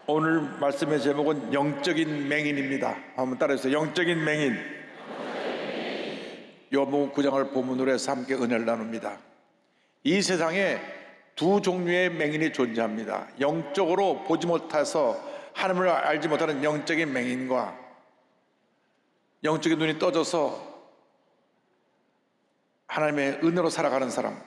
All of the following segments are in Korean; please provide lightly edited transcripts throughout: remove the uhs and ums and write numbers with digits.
오늘 말씀의 제목은 영적인 맹인입니다. 한번 따라해서 영적인 맹인. 요한복음 9장을 본문으로 해서 함께 은혜를 나눕니다. 이 세상에 두 종류의 맹인이 존재합니다. 영적으로 보지 못해서 하나님을 알지 못하는 영적인 맹인과 영적인 눈이 떠져서 하나님의 은혜로 살아가는 사람,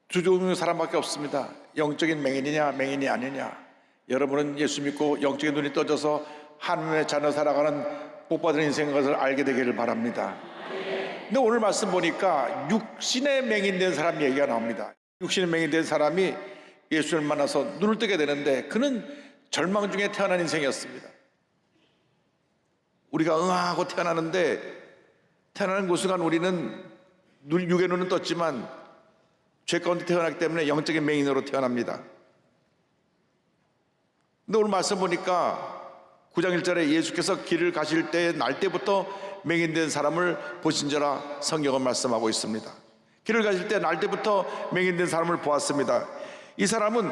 두 종류의 사람밖에 없습니다. 영적인 맹인이냐 맹인이 아니냐. 여러분은 예수 믿고 영적인 눈이 떠져서 하나님의 자녀 살아가는 복받은 인생인 것을 알게 되기를 바랍니다. 근데 오늘 말씀 보니까 육신의 맹인 된 사람 얘기가 나옵니다. 육신의 맹인 된 사람이 예수를 만나서 눈을 뜨게 되는데 그는 절망 중에 태어난 인생이었습니다. 우리가 응하고 태어나는데 태어나는 그 순간 우리는 육의 눈은 떴지만 죄 가운데 태어났기 때문에 영적인 맹인으로 태어납니다. 근데 오늘 말씀 보니까 9장 1절에 예수께서 길을 가실 때 날 때부터 맹인된 사람을 보신지라 성경은 말씀하고 있습니다. 길을 가실 때 날 때부터 맹인된 사람을 보았습니다. 이 사람은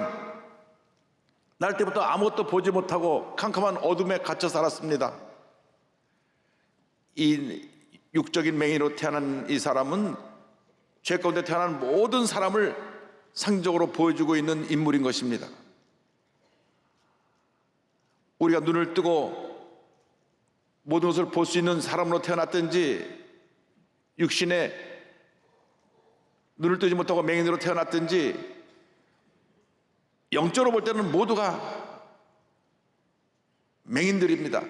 날 때부터 아무것도 보지 못하고 캄캄한 어둠에 갇혀 살았습니다. 이 육적인 맹인으로 태어난 이 사람은 죄 가운데 태어난 모든 사람을 상징적으로 보여주고 있는 인물인 것입니다. 우리가 눈을 뜨고 모든 것을 볼 수 있는 사람으로 태어났든지 육신에 눈을 뜨지 못하고 맹인으로 태어났든지 영적으로 볼 때는 모두가 맹인들입니다.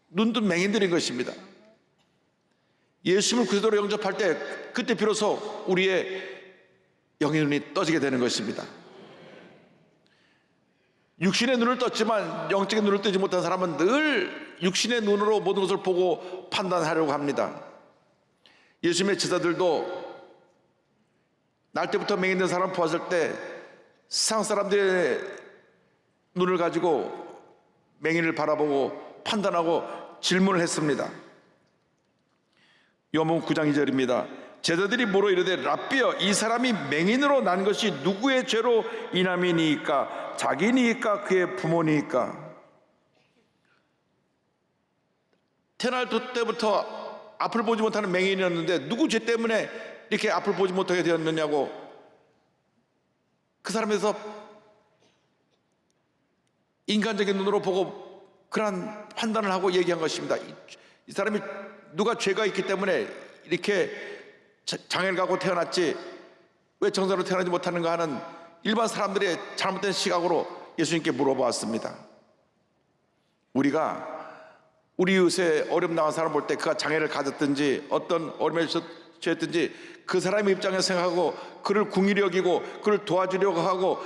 눈뜬 맹인들인 것입니다. 예수님을 그리스도로 영접할 때 그때 비로소 우리의 영의 눈이 떠지게 되는 것입니다. 육신의 눈을 떴지만 영적인 눈을 뜨지 못한 사람은 늘 육신의 눈으로 모든 것을 보고 판단하려고 합니다. 예수님의 제자들도 날 때부터 맹인된 사람을 보았을 때 세상 사람들의 눈을 가지고 맹인을 바라보고 판단하고 질문을 했습니다. 요한복음 9장 2절입니다. 제자들이 물어 이르되 랍비여 이 사람이 맹인으로 난 것이 누구의 죄로 인함이니까 자기니까 그의 부모니까. 태어날 때부터 앞을 보지 못하는 맹인이었는데 누구 죄 때문에 이렇게 앞을 보지 못하게 되었느냐고 그 사람에서 인간적인 눈으로 보고 그러한 판단을 하고 얘기한 것입니다. 이 사람이 누가 죄가 있기 때문에 이렇게 장애를 갖고 태어났지 왜 정상으로 태어나지 못하는가 하는 일반 사람들의 잘못된 시각으로 예수님께 물어보았습니다. 우리 이웃에 어려움 당한 사람 볼 때 그가 장애를 가졌든지 어떤 어려움에 처했든지 그 사람의 입장에서 생각하고 그를 궁일히 여기고 그를 도와주려고 하고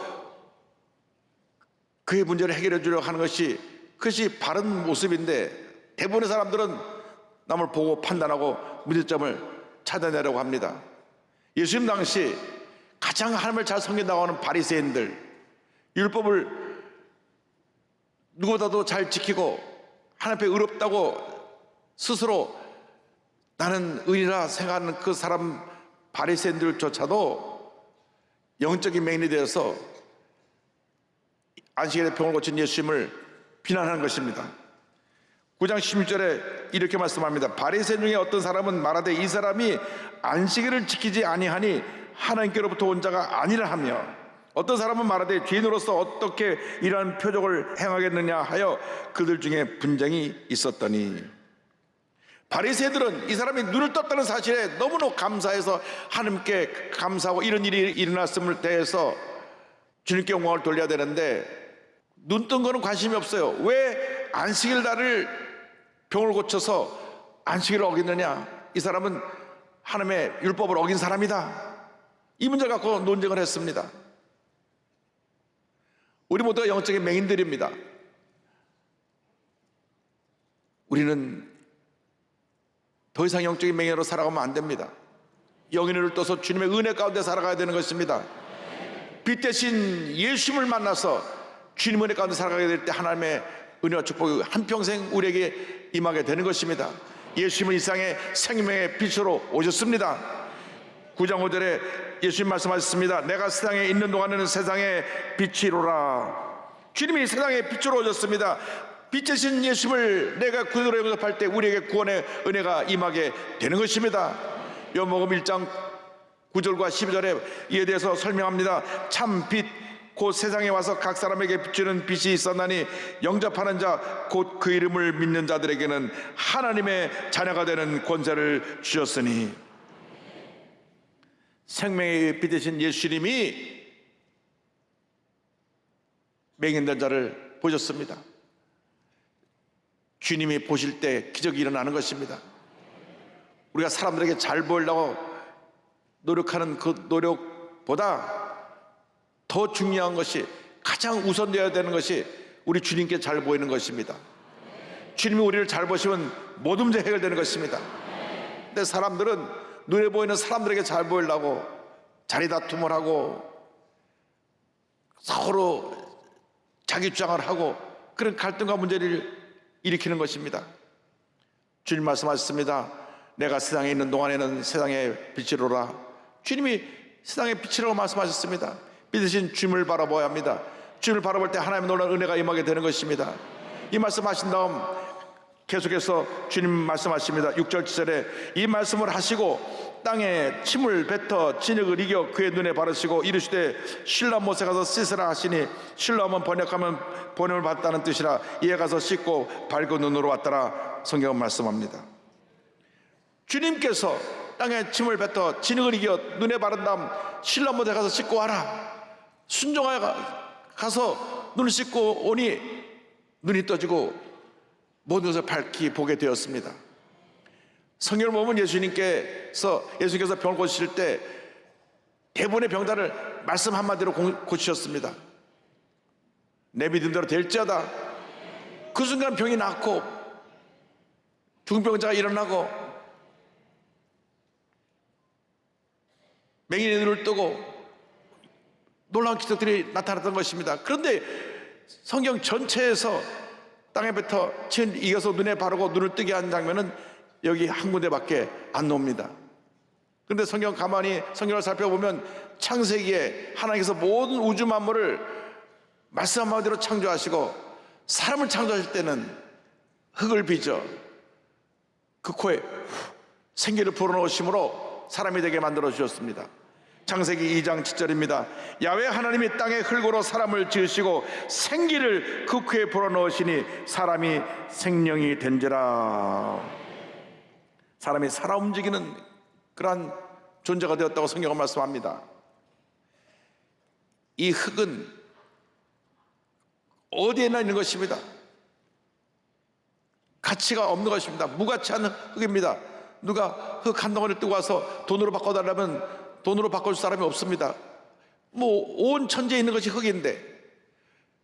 그의 문제를 해결해 주려고 하는 그것이 바른 모습인데 대부분의 사람들은 남을 보고 판단하고 문제점을 찾아내려고 합니다. 예수님 당시 가장 하나님을 잘 섬긴다고 하는 바리새인들, 율법을 누구보다도 잘 지키고 하나님 앞에 의롭다고 스스로 나는 의인이라 생각하는 그 사람 바리새인들조차도 영적인 맹인이 되어서 안식일에 병을 고친 예수님을 비난하는 것입니다. 9장 16절에 이렇게 말씀합니다. 바리새인 중에 어떤 사람은 말하되 이 사람이 안식일을 지키지 아니하니 하나님께로부터 온 자가 아니라 하며 어떤 사람은 말하되 죄인으로서 어떻게 이러한 표적을 행하겠느냐 하여 그들 중에 분쟁이 있었더니 바리새인들은 이 사람이 눈을 떴다는 사실에 너무나 감사해서 하나님께 감사하고 이런 일이 일어났음을 대해서 주님께 영광을 돌려야 되는데 눈 뜬 거는 관심이 없어요. 왜 안식일 날을 병을 고쳐서 안식일을 어기느냐? 이 사람은 하나님의 율법을 어긴 사람이다. 이 문제를 갖고 논쟁을 했습니다. 우리 모두가 영적인 맹인들입니다. 우리는 더 이상 영적인 맹인으로 살아가면 안 됩니다. 영의 눈을 떠서 주님의 은혜 가운데 살아가야 되는 것입니다. 빛 대신 예수님을 만나서 주님의 은혜 가운데 살아가게 될 때 하나님의 은혜와 축복이 한평생 우리에게 임하게 되는 것입니다. 예수님은 이 세상에 생명의 빛으로 오셨습니다. 9장 5절에 예수님 말씀하셨습니다. 내가 세상에 있는 동안에는 세상의 빛이로라. 주님이 세상의 빛으로 오셨습니다. 빛이신 예수님을 내가 구주로 영접할 때 우리에게 구원의 은혜가 임하게 되는 것입니다. 요한복음 1장 9절과 12절에 이에 대해서 설명합니다. 참 빛 곧 세상에 와서 각 사람에게 비추는 빛이 있었나니 영접하는 자 곧 그 이름을 믿는 자들에게는 하나님의 자녀가 되는 권세를 주셨으니, 생명의 빛 되신 예수님이 맹인된 자를 보셨습니다. 주님이 보실 때 기적이 일어나는 것입니다. 우리가 사람들에게 잘 보이려고 노력하는 그 노력보다 더 중요한 것이, 가장 우선되어야 되는 것이 우리 주님께 잘 보이는 것입니다. 주님이 우리를 잘 보시면 모든 문제 해결되는 것입니다. 근데 사람들은 눈에 보이는 사람들에게 잘 보이려고 자리다툼을 하고 서로 자기 주장을 하고 그런 갈등과 문제를 일으키는 것입니다. 주님 말씀하셨습니다. 내가 세상에 있는 동안에는 세상의 빛이로라. 주님이 세상의 빛이라고 말씀하셨습니다. 믿으신 주님을 바라봐야 합니다. 주님을 바라볼 때 하나님의 놀라운 은혜가 임하게 되는 것입니다. 이 말씀하신 다음 계속해서 주님 말씀하십니다. 6절 7절에 이 말씀을 하시고 땅에 침을 뱉어 진흙을 이겨 그의 눈에 바르시고 이르시되 실로암 못에 가서 씻으라 하시니, 실로암은 번역하면 번역을 받다는 뜻이라 이에 가서 씻고 밝은 눈으로 왔더라. 성경은 말씀합니다. 주님께서 땅에 침을 뱉어 진흙을 이겨 눈에 바른 다음 실로암 못에 가서 씻고 와라. 순종하여 가서 눈을 씻고 오니 눈이 떠지고 모든 것을 밝히 보게 되었습니다. 성경을 보면 예수님께서 병을 고치실 때 대부분의 병자를 말씀 한마디로 고치셨습니다. 내 믿음대로 될지어다. 그 순간 병이 낫고 중병자가 일어나고 맹인의 눈을 뜨고 놀라운 기적들이 나타났던 것입니다. 그런데 성경 전체에서 땅에 뱉어 침 이겨서 눈에 바르고 눈을 뜨게 한 장면은 여기 한 군데밖에 안 나옵니다. 그런데 성경을 살펴보면 창세기에 하나님께서 모든 우주 만물을 말씀 한마디로 창조하시고 사람을 창조하실 때는 흙을 빚어 그 코에 생기를 불어넣으심으로 사람이 되게 만들어 주셨습니다. 창세기 2장 7절입니다. 야훼 하나님이 땅에 흙으로 사람을 지으시고 생기를 그 코에 불어넣으시니 사람이 생명이 된지라. 사람이 살아 움직이는 그러한 존재가 되었다고 성경은 말씀합니다. 이 흙은 어디에나 있는 것입니다. 가치가 없는 것입니다. 무가치한 흙입니다. 누가 흙 한 덩어리를 뜨고 와서 돈으로 바꿔달라면 돈으로 바꿔줄 사람이 없습니다. 온 천지에 있는 것이 흙인데,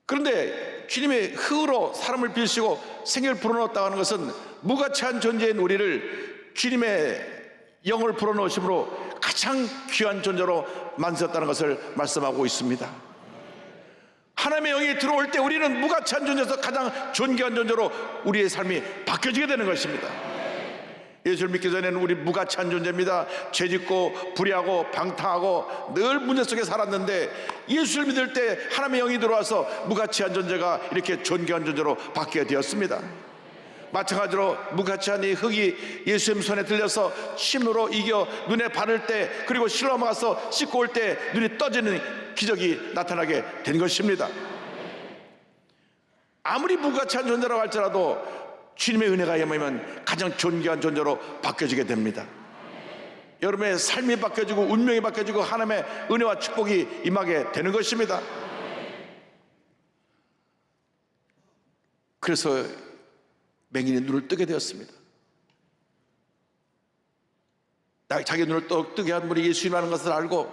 그런데 주님의 흙으로 사람을 빚으시고 생명을 불어넣었다고 하는 것은 무가치한 존재인 우리를 주님의 영을 불어넣으심으로 가장 귀한 존재로 만드셨다는 것을 말씀하고 있습니다. 하나님의 영이 들어올 때 우리는 무가치한 존재에서 가장 존귀한 존재로 우리의 삶이 바뀌어지게 되는 것입니다. 예수를 믿기 전에는 우리 무가치한 존재입니다. 죄짓고 불의하고 방탕하고 늘 문제 속에 살았는데 예수를 믿을 때 하나님의 영이 들어와서 무가치한 존재가 이렇게 존귀한 존재로 바뀌게 되었습니다. 마찬가지로 무가치한 이 흙이 예수님 손에 들려서 침으로 이겨 눈에 바를 때, 그리고 실로암 가서 씻고 올 때 눈이 떠지는 기적이 나타나게 된 것입니다. 아무리 무가치한 존재라고 할지라도 주님의 은혜가 임하면 가장 존귀한 존재로 바뀌어지게 됩니다. 여러분의 삶이 바뀌어지고 운명이 바뀌어지고 하나님의 은혜와 축복이 임하게 되는 것입니다. 그래서 맹인이 눈을 뜨게 되었습니다. 자기 눈을 뜨게 한 분이 예수님이라는 것을 알고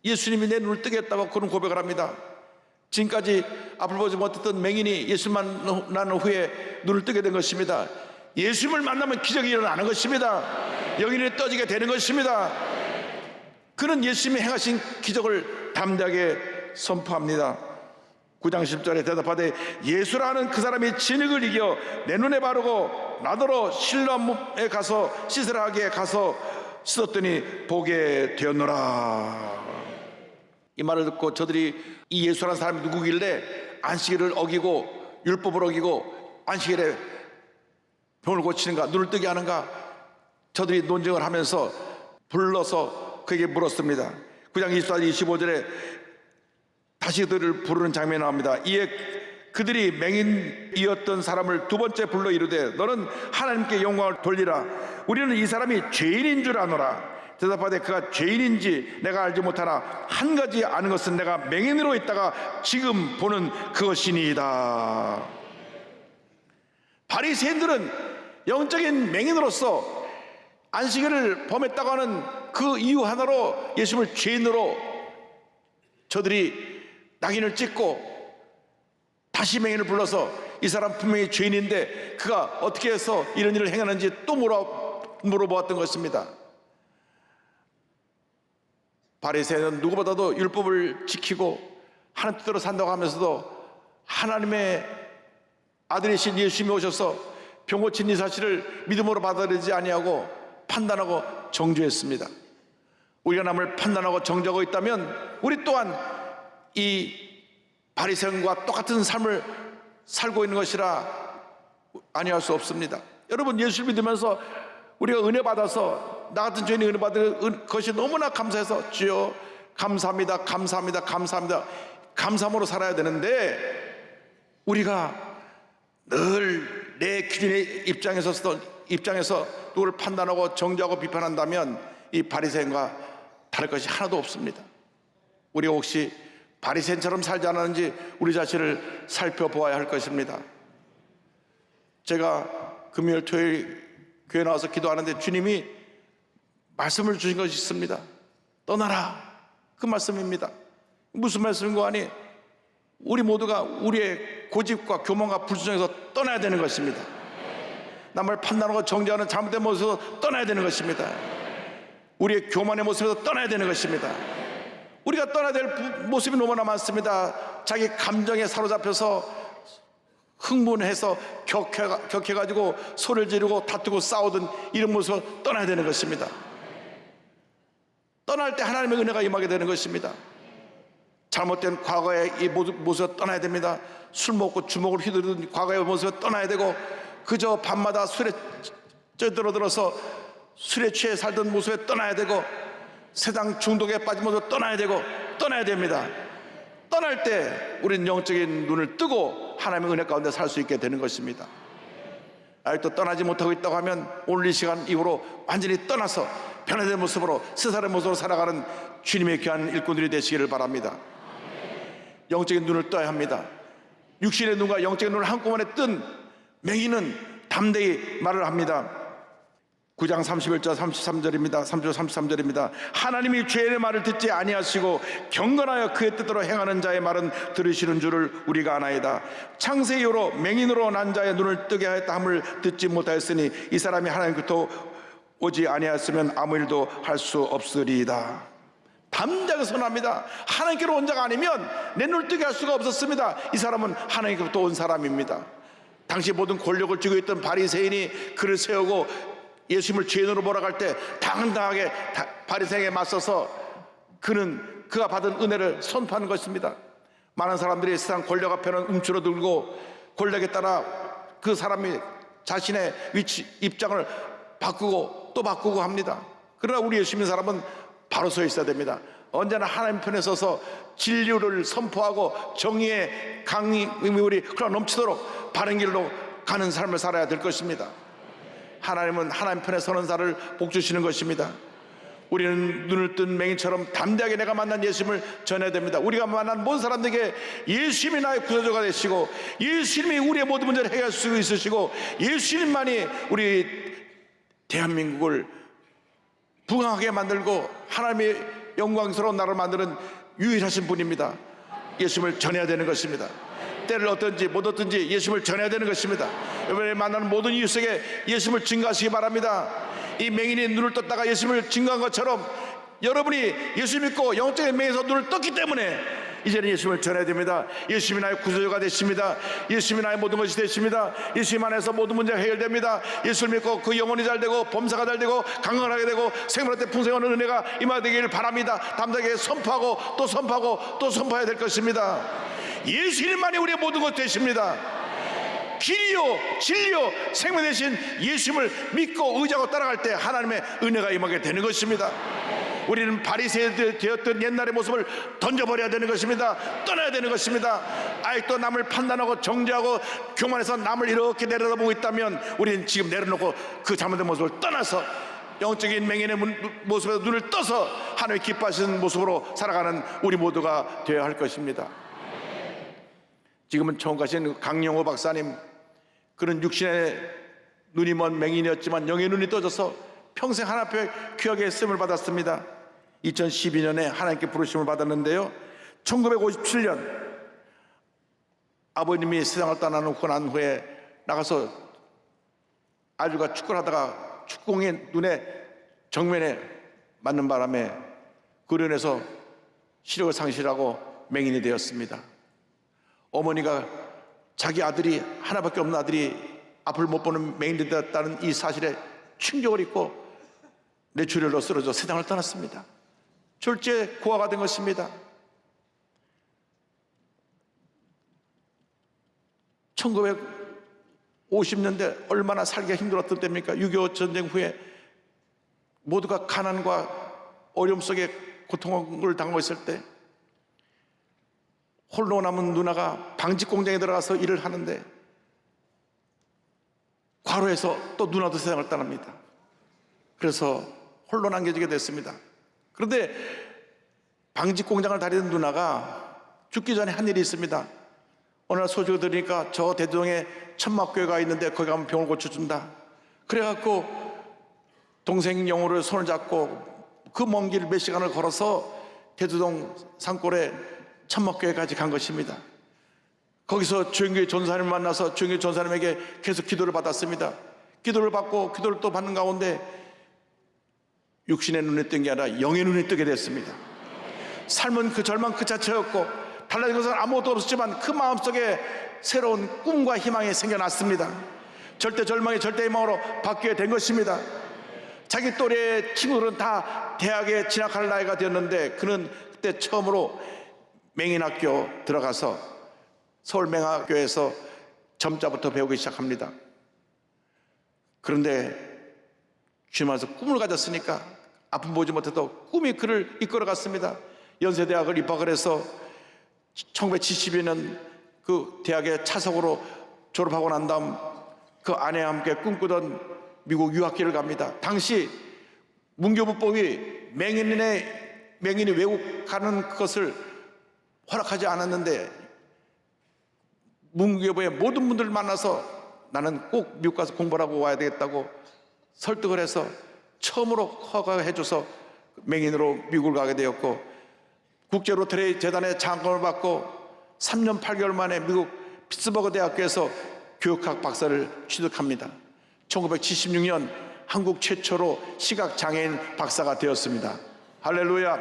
예수님이 내 눈을 뜨게 했다고 그런 고백을 합니다. 지금까지 앞을 보지 못했던 맹인이 예수를 만난 후에 눈을 뜨게 된 것입니다. 예수님을 만나면 기적이 일어나는 것입니다. 영이 떠지게 되는 것입니다. 그는 예수님이 행하신 기적을 담대하게 선포합니다. 9장 10절에 대답하되 예수라는 그 사람이 진흙을 이겨 내 눈에 바르고 나더러 실로암에 가서 씻으라 하기에 가서 씻었더니 보게 되었노라. 이 말을 듣고 저들이 이 예수라는 사람이 누구길래 안식일을 어기고 율법을 어기고 안식일에 병을 고치는가, 눈을 뜨게 하는가, 저들이 논쟁을 하면서 불러서 그에게 물었습니다. 9장 24절 25절에 다시 그들을 부르는 장면이 나옵니다. 이에 그들이 맹인이었던 사람을 두 번째 불러 이르되 너는 하나님께 영광을 돌리라. 우리는 이 사람이 죄인인 줄 아노라. 대답하되 그가 죄인인지 내가 알지 못하나 한 가지 아는 것은 내가 맹인으로 있다가 지금 보는 그것이니이다. 바리새인들은 영적인 맹인으로서 안식일을 범했다고 하는 그 이유 하나로 예수님을 죄인으로 저들이 낙인을 찍고 다시 맹인을 불러서 이 사람 분명히 죄인인데 그가 어떻게 해서 이런 일을 행하는지 또 물어보았던 것입니다. 바리새인은 누구보다도 율법을 지키고 하나님 뜻대로 산다고 하면서도 하나님의 아들이신 예수님이 오셔서 병 고친 이 사실을 믿음으로 받아들이지 아니하고 판단하고 정죄했습니다. 우리가 남을 판단하고 정죄하고 있다면 우리 또한 이 바리새인과 똑같은 삶을 살고 있는 것이라 아니할 수 없습니다. 여러분, 예수를 믿으면서 우리가 은혜 받아서 나 같은 죄인이 은혜 받은 것이 너무나 감사해서 주여 감사합니다, 감사합니다, 감사합니다, 감사함으로 살아야 되는데 우리가 늘 내 기준의 입장에서 누구를 판단하고 정죄하고 비판한다면 이 바리새인과 다를 것이 하나도 없습니다. 우리가 혹시 바리새인처럼 살지 않았는지 우리 자신을 살펴보아야 할 것입니다. 제가 금요일 토요일 교회 나와서 기도하는데 주님이 말씀을 주신 것이 있습니다. 떠나라, 그 말씀입니다. 무슨 말씀인고 하니 우리 모두가 우리의 고집과 교만과 불순종에서 떠나야 되는 것입니다. 남을 판단하고 정죄하는 잘못된 모습에서 떠나야 되는 것입니다. 우리의 교만의 모습에서 떠나야 되는 것입니다. 우리가 떠나야 될 모습이 너무나 많습니다. 자기 감정에 사로잡혀서 흥분해서 격해가지고 소리를 지르고 다투고 싸우던 이런 모습을 떠나야 되는 것입니다. 떠날 때 하나님의 은혜가 임하게 되는 것입니다. 잘못된 과거의 이 모습을 떠나야 됩니다. 술 먹고 주먹을 휘두르던 과거의 모습을 떠나야 되고 그저 밤마다 술에 쪄들어들어서 술에 취해 살던 모습에 떠나야 되고 세상 중독에 빠진 모습을 떠나야 되고 떠나야 됩니다. 떠날 때 우리는 영적인 눈을 뜨고 하나님의 은혜 가운데 살 수 있게 되는 것입니다. 아직도 떠나지 못하고 있다고 하면 오늘 이 시간 이후로 완전히 떠나서 변화된 모습으로 스스로의 모습으로 살아가는 주님의 귀한 일꾼들이 되시기를 바랍니다. 영적인 눈을 떠야 합니다. 육신의 눈과 영적인 눈을 한꺼번에 뜬 맹인은 담대히 말을 합니다. 9장 31절 33절입니다. 3절 33절입니다. 하나님이 죄인의 말을 듣지 아니하시고 경건하여 그의 뜻대로 행하는 자의 말은 들으시는 줄을 우리가 아나이다. 창세 이후로 맹인으로 난 자의 눈을 뜨게 하였다 함을 듣지 못하였으니 이 사람이 하나님께로부터 오지 아니하였으면 아무 일도 할 수 없으리이다. 담대하게 선언합니다. 하나님께로 온 자가 아니면 내 눈을 뜨게 할 수가 없었습니다. 이 사람은 하나님께로부터 온 사람입니다. 당시 모든 권력을 쥐고 있던 바리새인이 그를 세우고 예수님을 죄인으로 몰아갈 때 당당하게 바리새인에게 맞서서 그가 받은 은혜를 선포하는 것입니다. 많은 사람들이 세상 권력 앞에는 움츠러들고 권력에 따라 그 사람이 자신의 입장을 바꾸고 또 바꾸고 합니다. 그러나 우리 예수 믿는 사람은 바로 서 있어야 됩니다. 언제나 하나님 편에 서서 진리를 선포하고 정의의 강림이 흘러 넘치도록 바른 길로 가는 삶을 살아야 될 것입니다. 하나님은 하나님 편에 서는 자를 복 주시는 것입니다. 우리는 눈을 뜬 맹인처럼 담대하게 내가 만난 예수님을 전해야 됩니다. 우리가 만난 모든 사람들에게 예수님이 나의 구세주가 되시고 예수님이 우리의 모든 문제를 해결할 수 있으시고 예수님만이 우리 대한민국을 부강하게 만들고 하나님의 영광스러운 나라를 만드는 유일하신 분입니다. 예수님을 전해야 되는 것입니다. 때를 얻든지 못 얻든지 예수님을 전해야 되는 것입니다. 이번에 만나는 모든 이웃에게 예수님을 증거하시기 바랍니다. 이 맹인이 눈을 떴다가 예수님을 증거한 것처럼 여러분이 예수 믿고 영적인 맹에서 눈을 떴기 때문에 이제는 예수님을 전해야 됩니다. 예수님이 나의 구조자가 되십니다. 예수님이 나의 모든 것이 되십니다. 예수님 안에서 모든 문제가 해결됩니다. 예수를 믿고 그 영혼이 잘 되고 범사가 잘 되고 강건하게 되고 생명할 때 풍성한 은혜가 임하되기를 바랍니다. 담대하게 선포하고 또 선포하고 또 선포해야 될 것입니다. 예수님만이 우리의 모든 것 되십니다. 길이요 진리요 생명 되신 예수님을 믿고 의지하고 따라갈 때 하나님의 은혜가 임하게 되는 것입니다. 우리는 바리새인들 되었던 옛날의 모습을 던져버려야 되는 것입니다. 떠나야 되는 것입니다. 아직도 남을 판단하고 정죄하고 교만해서 남을 이렇게 내려다보고 있다면 우리는 지금 내려놓고 그 잘못된 모습을 떠나서 영적인 맹인의 모습에서 눈을 떠서 하나님의 기뻐하시는 모습으로 살아가는 우리 모두가 되어야 할 것입니다. 지금은 처음 가신 강영호 박사님, 그는 육신의 눈이 먼 맹인이었지만 영의 눈이 떠져서 평생 하나님 앞에 귀하게 쓰임을 받았습니다. 2012년에 하나님께 부르심을 받았는데요, 1957년 아버님이 세상을 떠나놓고 난 후에 나가서 아들과 축구를 하다가 축구공이 눈에 정면에 맞는 바람에 그로 인해서 시력을 상실하고 맹인이 되었습니다. 어머니가 자기 아들이 하나밖에 없는 아들이 앞을 못 보는 맹인이 되었다는 이 사실에 충격을 입고 뇌출혈로 쓰러져 세상을 떠났습니다. 졸지에 고아가 된 것입니다. 1950년대 얼마나 살기가 힘들었던 때입니까? 6.25 전쟁 후에 모두가 가난과 어려움 속에 고통을 당하고 있을 때 홀로 남은 누나가 방직 공장에 들어가서 일을 하는데 과로해서 또 누나도 세상을 떠납니다. 그래서 홀로 남겨지게 됐습니다. 그런데 방직 공장을 다니던 누나가 죽기 전에 한 일이 있습니다. 어느 날 소식을 들으니까 저 대동에 천막교회가 있는데 거기 가면 병을 고쳐준다. 그래갖고 동생 영호를 손을 잡고 그 먼 길 몇 시간을 걸어서 대두동 산골에 천막교회까지 간 것입니다. 거기서 주영교회 전사님을 만나서 주영교회 전사님에게 계속 기도를 받았습니다. 기도를 받고 기도를 또 받는 가운데 육신의 눈에 뜬 게 아니라 영의 눈에 뜨게 됐습니다. 삶은 그 절망 그 자체였고 달라진 것은 아무것도 없었지만 그 마음속에 새로운 꿈과 희망이 생겨났습니다. 절대 절망이 절대 희망으로 바뀌게 된 것입니다. 자기 또래 친구들은 다 대학에 진학할 나이가 되었는데 그는 그때 처음으로 맹인학교 들어가서 서울맹학교에서 점자부터 배우기 시작합니다. 그런데 주님께서 꿈을 가졌으니까 아픔 보지 못해도 꿈이 그를 이끌어갔습니다. 연세대학을 입학을 해서 1970년 그 대학의 차석으로 졸업하고 난 다음 그 아내와 함께 꿈꾸던 미국 유학기를 갑니다. 당시 문교부법이 맹인이 외국 가는 것을 허락하지 않았는데 문교부의 모든 분들을 만나서 나는 꼭 미국 가서 공부를 하고 와야 되겠다고 설득을 해서 처음으로 허가해줘서 맹인으로 미국을 가게 되었고 국제 로터리 재단의 장학금을 받고 3년 8개월 만에 미국 피츠버그 대학교에서 교육학 박사를 취득합니다. 1976년 한국 최초로 시각장애인 박사가 되었습니다. 할렐루야.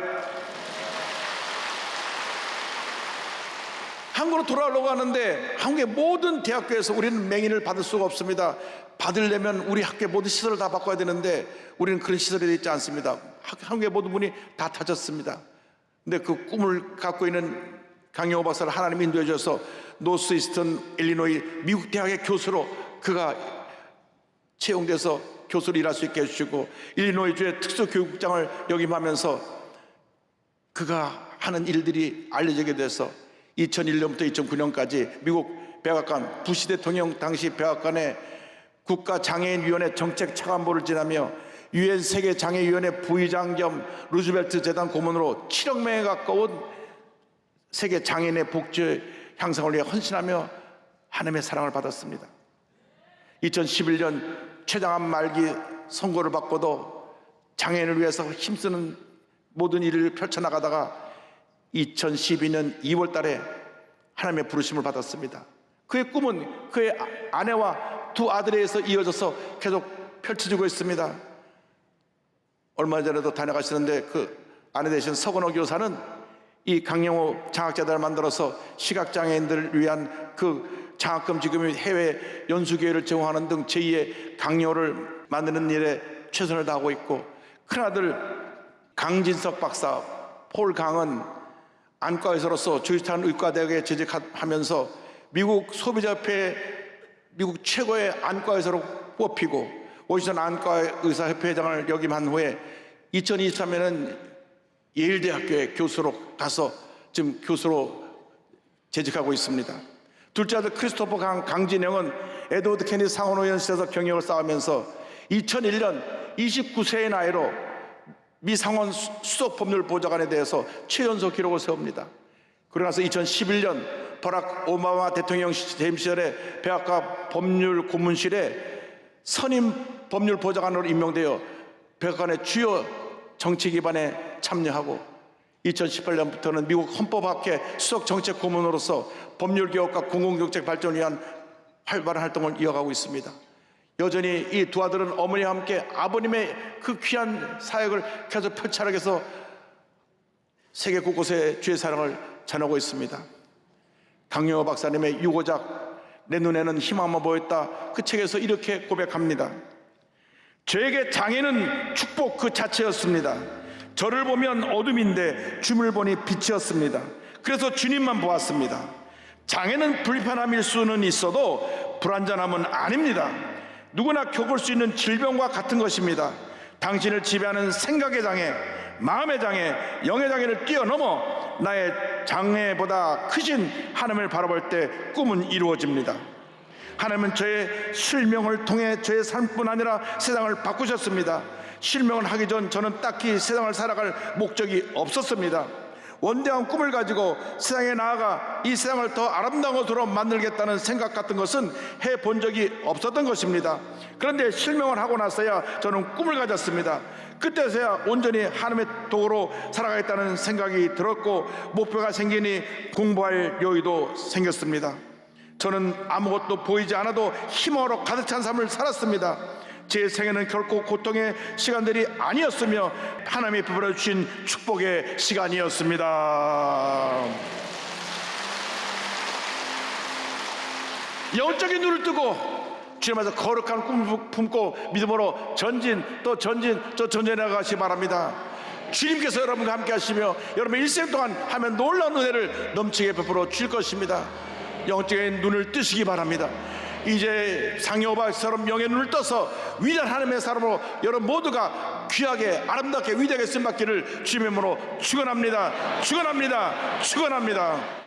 한국으로 돌아오려고 하는데 한국의 모든 대학교에서 우리는 맹인을 받을 수가 없습니다. 받으려면 우리 학교의 모든 시설을 다 바꿔야 되는데 우리는 그런 시설이 있지 않습니다. 한국의 모든 문이 다 닫혔습니다. 근데 그 꿈을 갖고 있는 강영호 박사를 하나님 인도해 주셔서 노스 이스턴 일리노이 미국 대학의 교수로 그가 채용돼서 교수로 일할 수 있게 해주시고 일리노이주의 특수교육장을 역임하면서 그가 하는 일들이 알려지게 돼서 2001년부터 2009년까지 미국 백악관 부시 대통령 당시 백악관의 국가장애인위원회 정책차관보를 지나며 유엔 세계장애위원회 부의장 겸 루즈벨트 재단 고문으로 7억 명에 가까운 세계 장애인의 복지 향상을 위해 헌신하며 하나님의 사랑을 받았습니다. 2011년 췌장암 말기 선고를 받고도 장애인을 위해서 힘쓰는 모든 일을 펼쳐나가다가 2012년 2월 달에 하나님의 부르심을 받았습니다. 그의 꿈은 그의 아내와 두 아들에 의해서 이어져서 계속 펼쳐지고 있습니다. 얼마 전에도 다녀가시는데 그 아내 되신 서건호 교사는 이 강영호 장학재단을 만들어서 시각장애인들을 위한 그 장학금 지급 및 해외 연수기회를 제공하는 등 제2의 강요를 만드는 일에 최선을 다하고 있고, 큰아들 강진석 박사, 폴 강은 안과의사로서 조지타운 의과대학에 재직하면서 미국 소비자협회 미국 최고의 안과의사로 뽑히고 워싱턴 안과의사협회 회장을 역임한 후에 2023년에는 예일대학교에 교수로 가서 지금 교수로 재직하고 있습니다. 둘째 아들 크리스토퍼 강진영은 에드워드 케네디 상원의원실에서 경력을 쌓으면서 2001년 29세의 나이로 미 상원 수석법률 보좌관에 대해서 최연소 기록을 세웁니다. 그러고 나서 2011년 버락 오바마 대통령 재임 시절에 백악관 법률 고문실에 선임 법률 보좌관으로 임명되어 백악관의 주요 정치 기반에 참여하고 2018년부터는 미국 헌법학회 수석 정책 고문으로서 법률 개혁과 공공정책 발전을 위한 활발한 활동을 이어가고 있습니다. 여전히 이 두 아들은 어머니와 함께 아버님의 그 귀한 사역을 계속 펼쳐나가서 세계 곳곳에 주의 사랑을 전하고 있습니다. 강영호 박사님의 유고작 내 눈에는 희망만 보였다, 그 책에서 이렇게 고백합니다. 저에게 장애는 축복 그 자체였습니다. 저를 보면 어둠인데 주님을 보니 빛이었습니다. 그래서 주님만 보았습니다. 장애는 불편함일 수는 있어도 불완전함은 아닙니다. 누구나 겪을 수 있는 질병과 같은 것입니다. 당신을 지배하는 생각의 장애, 마음의 장애, 영의 장애를 뛰어넘어 나의 장애보다 크신 하나님을 바라볼 때 꿈은 이루어집니다. 하나님은 저의 실명을 통해 저의 삶뿐 아니라 세상을 바꾸셨습니다. 실명을 하기 전 저는 딱히 세상을 살아갈 목적이 없었습니다. 원대한 꿈을 가지고 세상에 나아가 이 세상을 더 아름다운 것으로 만들겠다는 생각 같은 것은 해본 적이 없었던 것입니다. 그런데 실명을 하고 나서야 저는 꿈을 가졌습니다. 그때서야 온전히 하나님의 도구로 살아가겠다는 생각이 들었고 목표가 생기니 공부할 여유도 생겼습니다. 저는 아무것도 보이지 않아도 희망으로 가득 찬 삶을 살았습니다. 제 생애는 결코 고통의 시간들이 아니었으며 하나님이 베풀어 주신 축복의 시간이었습니다. 영적인 눈을 뜨고 주님 앞에서 거룩한 꿈을 품고 믿음으로 전진 또 전진해 나가시기 바랍니다. 주님께서 여러분과 함께 하시며 여러분 일생 동안 하면 놀라운 은혜를 넘치게 베풀어 주실 것입니다. 영적인 눈을 뜨시기 바랍니다. 이제 상여바처럼 영의 눈을 떠서 위대한 하나님의 사람으로 여러분 모두가 귀하게 아름답게 위대하게 쓰임받기를 주님의 이름으로 축원합니다. 축원합니다. 축원합니다.